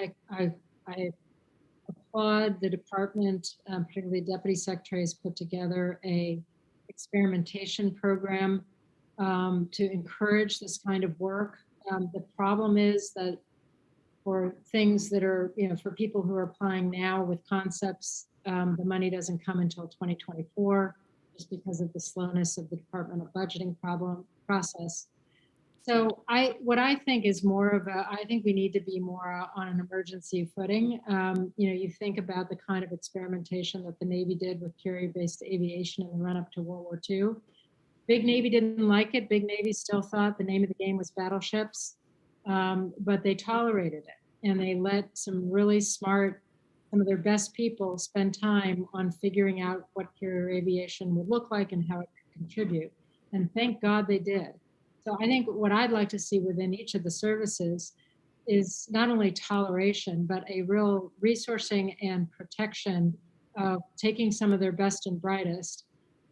applaud the department, particularly Deputy Secretary has put together a experimentation program to encourage this kind of work. The problem is that for things that are, for people who are applying now with concepts, the money doesn't come until 2024, just because of the slowness of the departmental budgeting process. So what I think is I think we need to be more on an emergency footing. You think about the kind of experimentation that the Navy did with carrier-based aviation in the run-up to World War II. Big Navy didn't like it. Big Navy still thought the name of the game was battleships, but they tolerated it. And they let some really smart, some of their best people spend time on figuring out what carrier aviation would look like and how it could contribute. And thank God they did. So I think what I'd like to see within each of the services is not only toleration, but a real resourcing and protection of taking some of their best and brightest,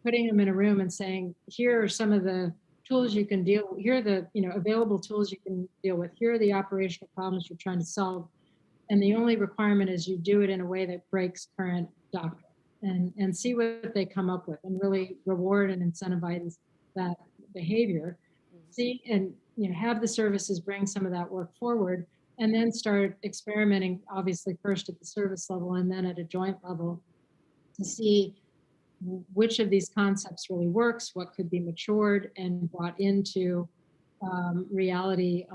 putting them in a room and saying, here are some of the tools you can deal with, here are the available tools you can deal with, here are the operational problems you're trying to solve. And the only requirement is you do it in a way that breaks current doctrine and see what they come up with and really reward and incentivize that behavior. See and have the services bring some of that work forward and then start experimenting, obviously first at the service level and then at a joint level to see which of these concepts really works, what could be matured and brought into reality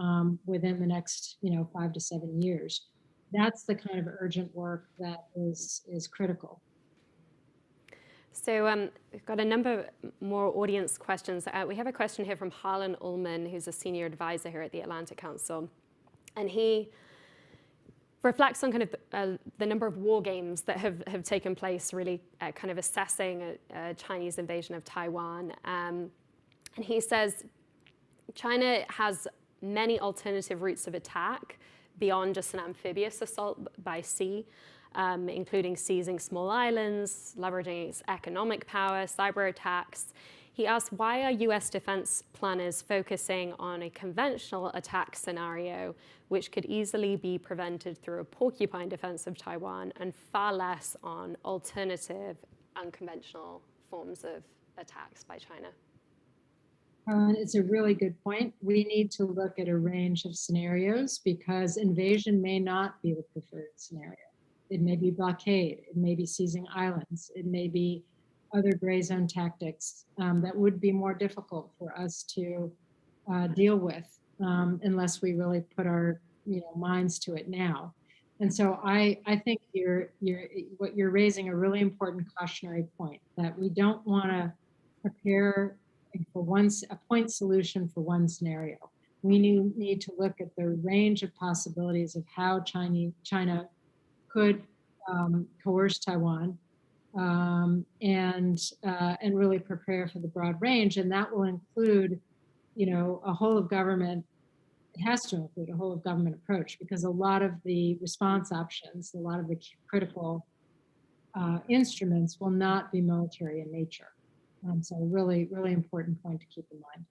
within the next 5 to 7 years. That's the kind of urgent work that is critical. So we've got a number more audience questions. We have a question here from Harlan Ullman, who's a senior advisor here at the Atlantic Council. And he reflects on kind of the number of war games that have taken place, really kind of assessing a Chinese invasion of Taiwan. And he says China has many alternative routes of attack beyond just an amphibious assault by sea. Including seizing small islands, leveraging its economic power, cyber attacks. He asked, why are US defense planners focusing on a conventional attack scenario, which could easily be prevented through a porcupine defense of Taiwan, and far less on alternative, unconventional forms of attacks by China? It's a really good point. We need to look at a range of scenarios because invasion may not be the preferred scenario. It may be blockade, it may be seizing islands, it may be other gray zone tactics that would be more difficult for us to deal with unless we really put our minds to it now. And so I think what you're raising a really important cautionary point, that we don't want to prepare for a point solution for one scenario. We need to look at the range of possibilities of how China could coerce Taiwan and really prepare for the broad range, and that will include, a whole of government. It has to include a whole of government approach because a lot of the response options, a lot of the critical instruments will not be military in nature. So really, really important point to keep in mind.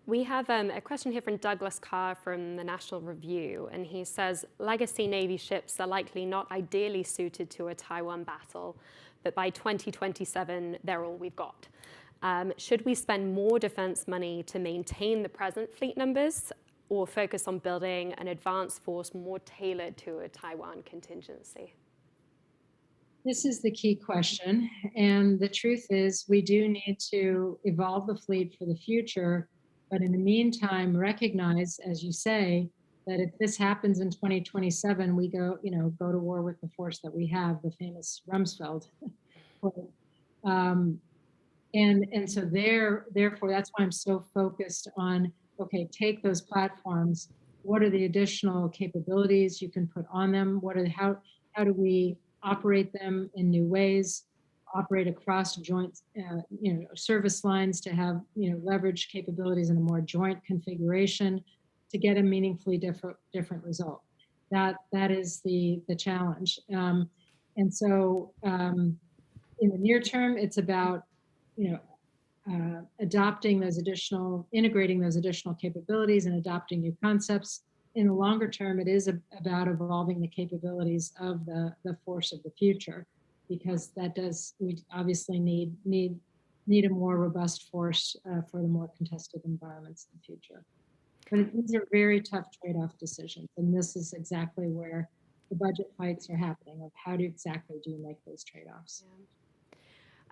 We have a question here from Douglas Carr from the National Review, and he says, legacy Navy ships are likely not ideally suited to a Taiwan battle, but by 2027, they're all we've got. Should we spend more defense money to maintain the present fleet numbers, or focus on building an advanced force more tailored to a Taiwan contingency? This is the key question. And the truth is, we do need to evolve the fleet for the future. But in the meantime, recognize, as you say, that if this happens in 2027, we go to war with the force that we have, the famous Rumsfeld quote. And so therefore, that's why I'm so focused on, okay, take those platforms. What are the additional capabilities you can put on them? How do we operate them in new ways? Operate across joint, service lines to have, leverage capabilities in a more joint configuration to get a meaningfully different result. That is the challenge. And so in the near term, it's about, integrating those additional capabilities and adopting new concepts. In the longer term, it is about evolving the capabilities of the force of the future, because we obviously need a more robust force for the more contested environments in the future. But these are very tough trade-off decisions, and this is exactly where the budget fights are happening, of how exactly do you make those trade-offs.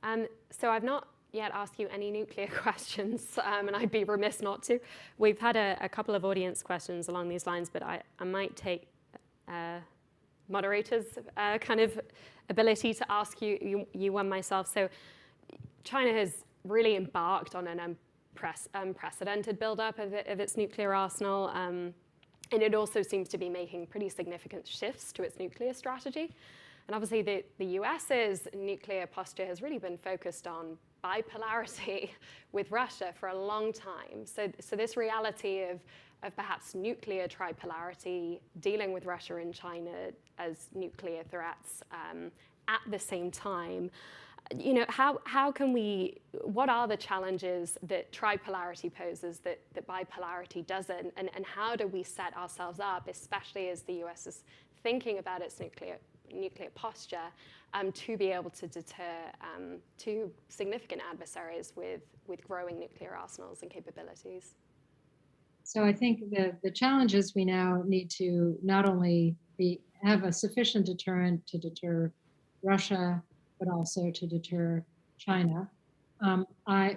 Yeah. So I've not yet asked you any nuclear questions, and I'd be remiss not to. We've had a couple of audience questions along these lines, but I might take moderators' kind of ability to ask you one myself. So China has really embarked on an unprecedented buildup of its nuclear arsenal, and it also seems to be making pretty significant shifts to its nuclear strategy. And obviously the US's nuclear posture has really been focused on bipolarity with Russia for a long time. So this reality of perhaps nuclear tripolarity, dealing with Russia and China as nuclear threats at the same time, what are the challenges that tripolarity poses that bipolarity doesn't, and how do we set ourselves up, especially as the US is thinking about its nuclear posture, to be able to deter two significant adversaries with growing nuclear arsenals and capabilities? So I think the challenge is we now need to not only have a sufficient deterrent to deter Russia, but also to deter China.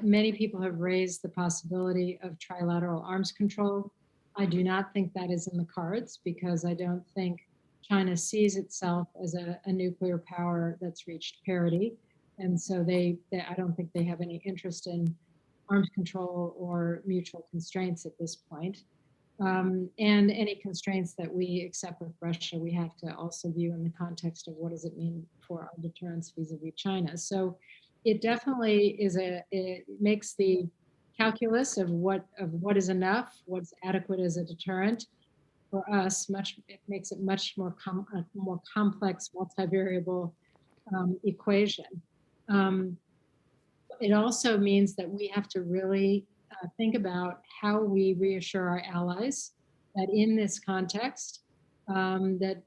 Many people have raised the possibility of trilateral arms control. I do not think that is in the cards, because I don't think China sees itself as a nuclear power that's reached parity. And so I don't think they have any interest in arms control or mutual constraints at this point. And any constraints that we accept with Russia, we have to also view in the context of what does it mean for our deterrence vis-a-vis China. So it definitely it makes the calculus of what is enough, what's adequate as a deterrent for us, it makes it much more complex, multivariable equation. It also means that we have to really think about how we reassure our allies that in this context, that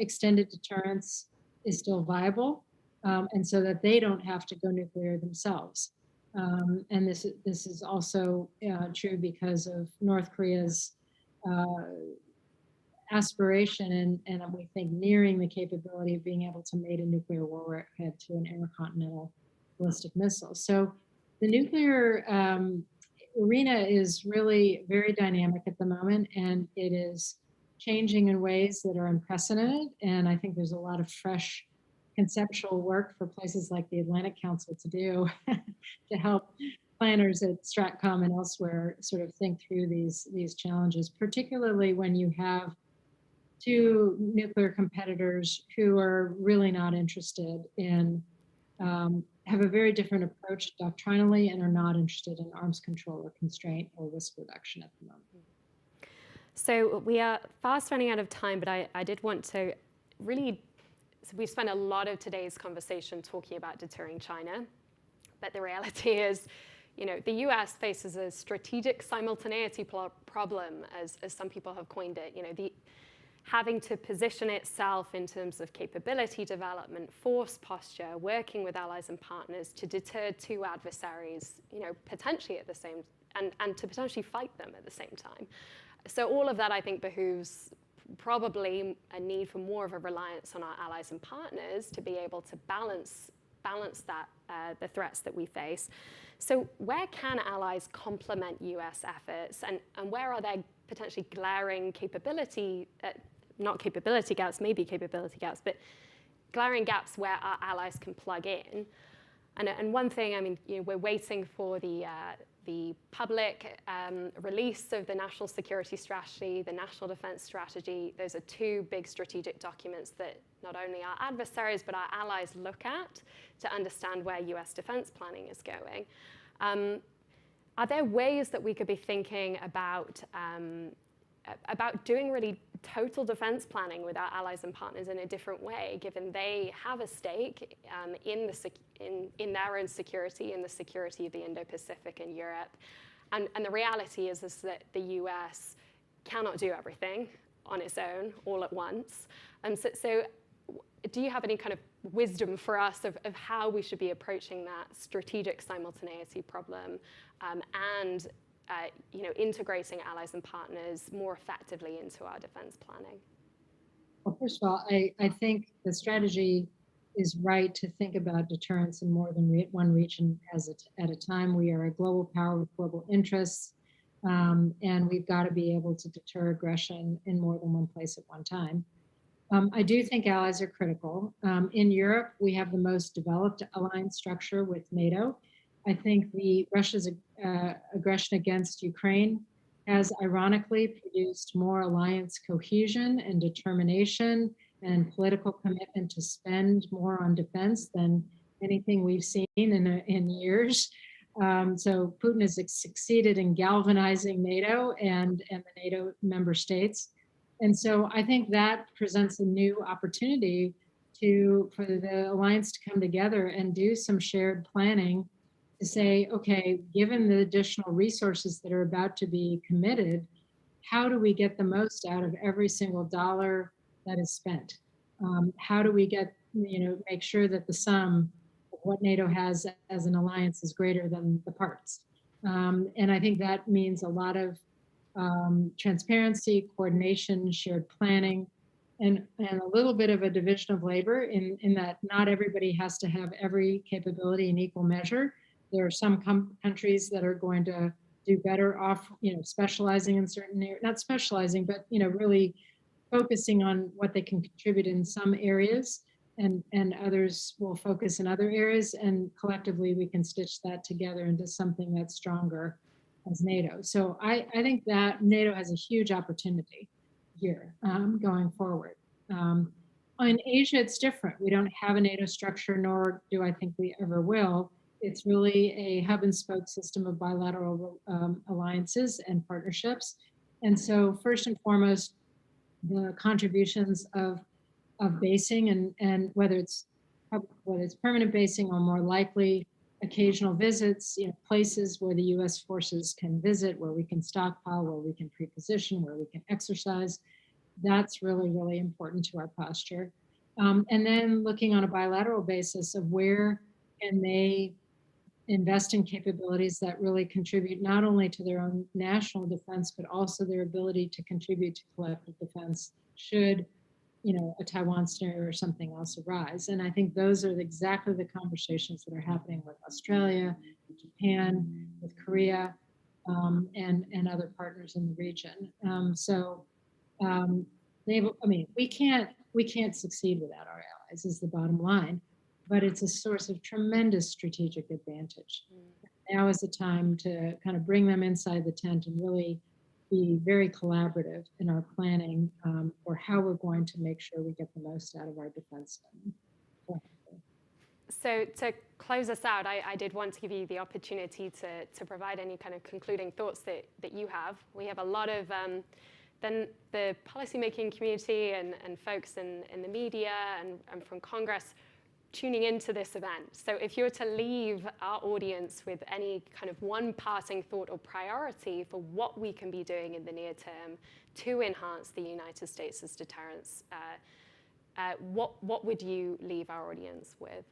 extended deterrence is still viable, and so that they don't have to go nuclear themselves. And this is also true because of North Korea's aspiration and we think nearing the capability of being able to mate a nuclear warhead to an intercontinental ballistic missile. So the nuclear arena is really very dynamic at the moment, and it is changing in ways that are unprecedented. And I think there's a lot of fresh conceptual work for places like the Atlantic Council to do to help planners at Stratcom and elsewhere sort of think through these challenges, particularly when you have two nuclear competitors who are really not interested in, have a very different approach doctrinally and are not interested in arms control or constraint or risk reduction at the moment. So we are fast running out of time, but I did want to really, so we've spent a lot of today's conversation talking about deterring China, but the reality is, the US faces a strategic simultaneity problem, as some people have coined it. Having to position itself in terms of capability development, force posture, working with allies and partners to deter two adversaries, potentially at the same, and to potentially fight them at the same time. So all of that, I think, behooves probably a need for more of a reliance on our allies and partners to be able to balance that, the threats that we face. So where can allies complement US efforts, and where are there potentially glaring capability, not capability gaps, maybe capability gaps, but glaring gaps where our allies can plug in? And one thing, we're waiting for the public release of the National Security Strategy, the National Defense Strategy. Those are two big strategic documents that not only our adversaries, but our allies look at to understand where US defense planning is going. Are there ways that we could be thinking about doing really total defense planning with our allies and partners in a different way, given they have a stake in their own security, in the security of the Indo-Pacific and Europe? And the reality is that the US cannot do everything on its own all at once. So do you have any kind of wisdom for us of how we should be approaching that strategic simultaneity problem, and integrating allies and partners more effectively into our defense planning? Well, first of all, I think the strategy is right to think about deterrence in more than one region at a time. We are a global power with global interests, and we've got to be able to deter aggression in more than one place at one time. I do think allies are critical. In Europe, we have the most developed alliance structure with NATO. I think Russia's aggression against Ukraine has ironically produced more alliance cohesion and determination and political commitment to spend more on defense than anything we've seen in years. So Putin has succeeded in galvanizing NATO and the NATO member states. And so I think that presents a new opportunity for the alliance to come together and do some shared planning to say, okay, given the additional resources that are about to be committed, how do we get the most out of every single dollar that is spent? How do we make sure that the sum of what NATO has as an alliance is greater than the parts? And I think that means a lot of transparency, coordination, shared planning, and a little bit of a division of labor in that not everybody has to have every capability in equal measure. There are some countries that are going to do better off, specializing in certain areas, not specializing, but, really focusing on what they can contribute in some areas, and others will focus in other areas, and collectively we can stitch that together into something that's stronger as NATO. So I think that NATO has a huge opportunity here going forward. In Asia, it's different. We don't have a NATO structure, nor do I think we ever will. It's really a hub and spoke system of bilateral alliances and partnerships. And so first and foremost, the contributions of basing and whether it's permanent basing or more likely occasional visits, places where the US forces can visit, where we can stockpile, where we can pre-position, where we can exercise. That's really, really important to our posture. And then looking on a bilateral basis of where can they invest in capabilities that really contribute not only to their own national defense, but also their ability to contribute to collective defense should, a Taiwan scenario or something else arise. And I think those are exactly the conversations that are happening with Australia, with Japan, with Korea, and other partners in the region. We can't succeed without our allies is the bottom line, but it's a source of tremendous strategic advantage. Now is the time to kind of bring them inside the tent and really be very collaborative in our planning for how we're going to make sure we get the most out of our defense. So to close us out, I did want to give you the opportunity to provide any kind of concluding thoughts that you have. We have a lot of then the policymaking community and folks in the media and from Congress tuning into this event. So if you were to leave our audience with any kind of one passing thought or priority for what we can be doing in the near term to enhance the United States' deterrence, what would you leave our audience with?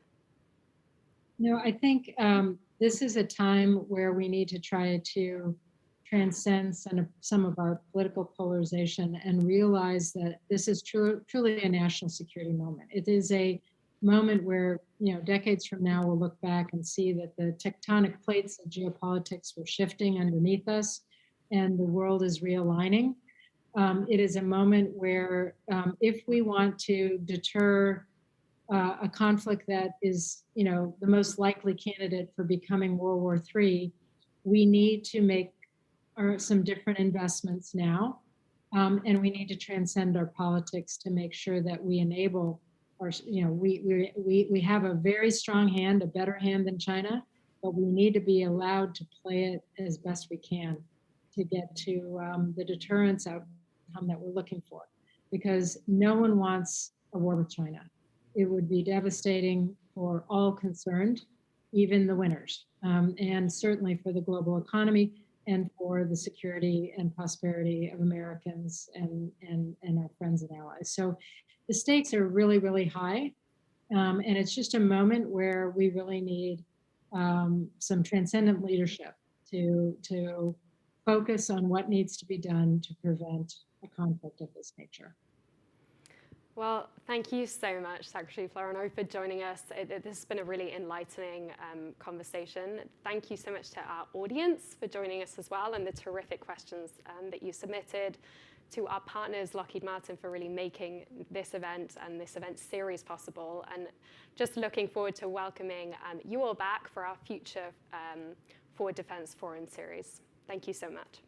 I think this is a time where we need to try to transcend some of our political polarization and realize that this is truly a national security moment. It is a moment where, decades from now, we'll look back and see that the tectonic plates of geopolitics were shifting underneath us and the world is realigning. It is a moment where if we want to deter a conflict that is, the most likely candidate for becoming World War III, we need to make some different investments now. And we need to transcend our politics to make sure that we enable our, we have a very strong hand, a better hand than China, but we need to be allowed to play it as best we can to get to the deterrence outcome that we're looking for. Because no one wants a war with China. It would be devastating for all concerned, even the winners, and certainly for the global economy and for the security and prosperity of Americans and our friends and allies. So the stakes are really, really high. And it's just a moment where we really need some transcendent leadership to focus on what needs to be done to prevent a conflict of this nature. Well, thank you so much, Secretary Flournoy, for joining us. This has been a really enlightening conversation. Thank you so much to our audience for joining us as well, and the terrific questions that you submitted, to our partners, Lockheed Martin, for really making this event and this event series possible. And just looking forward to welcoming you all back for our future Forward Defense Forum series. Thank you so much.